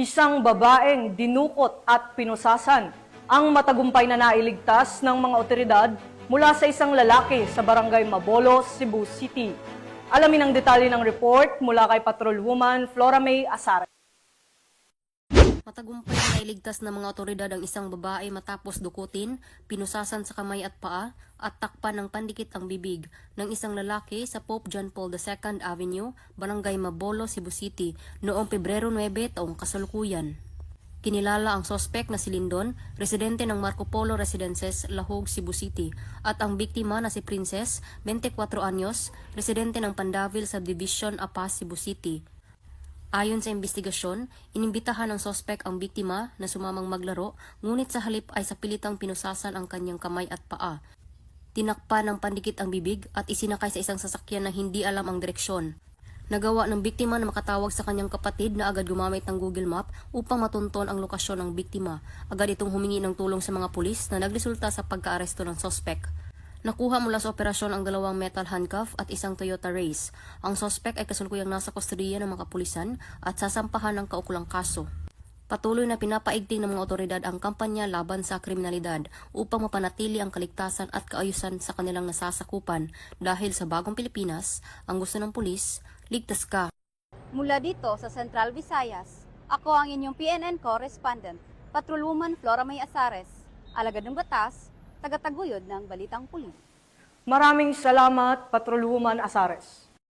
isang babaeng dinukot at pinusasan ang matagumpay na nailigtas ng mga otoridad mula sa isang lalaki sa barangay Mabolo, Cebu City. Alamin ang detalye ng report mula kay Patrolwoman Flora May Asares. Matagumpay na nailigtas ng mga otoridad ang isang babae matapos dukutin, pinusasan sa kamay at paa at takpan ng pandikit ang bibig ng isang lalaki sa Pope John Paul II Avenue, Barangay Mabolo, Cebu City noong Pebrero 9 taong kasalukuyan. Kinilala ang sospek na si Lindon, residente ng Marco Polo Residences, Lahog, Cebu City, at ang biktima na si Princess, 24 anyos, residente ng Pandavil Subdivision, Apas, Cebu City. Ayon sa investigasyon, inimbitahan ng sospek ang biktima na sumamang maglaro, ngunit sa halip ay sa pilitang pinusasan ang kanyang kamay at paa. Tinakpan ng pandikit ang bibig at isinakay sa isang sasakyan na hindi alam ang direksyon. Nagawa ng biktima na makatawag sa kanyang kapatid na agad gumamit ng Google Map upang matunton ang lokasyon ng biktima. Agad itong humingi ng tulong sa mga pulis na nagresulta sa pagkaaresto ng sospek. Nakuha mula sa operasyon ang 2 metal handcuff at isang Toyota Race. Ang sospek ay kasulukuyang nasa kustodiya ng mga kapulisan at sasampahan ng kaukulang kaso. Patuloy na pinapaigting ng mga otoridad ang kampanya laban sa kriminalidad upang mapanatili ang kaligtasan at kaayusan sa kanilang nasasakupan dahil sa bagong Pilipinas, ang gusto ng pulis, ligtas ka. Mula dito sa Central Visayas, ako ang inyong PNN correspondent, Patrolwoman Flora May Asares, alagad ng batas, tagataguyod ng Balitang Pulis. Maraming salamat, Patrolwoman Asares.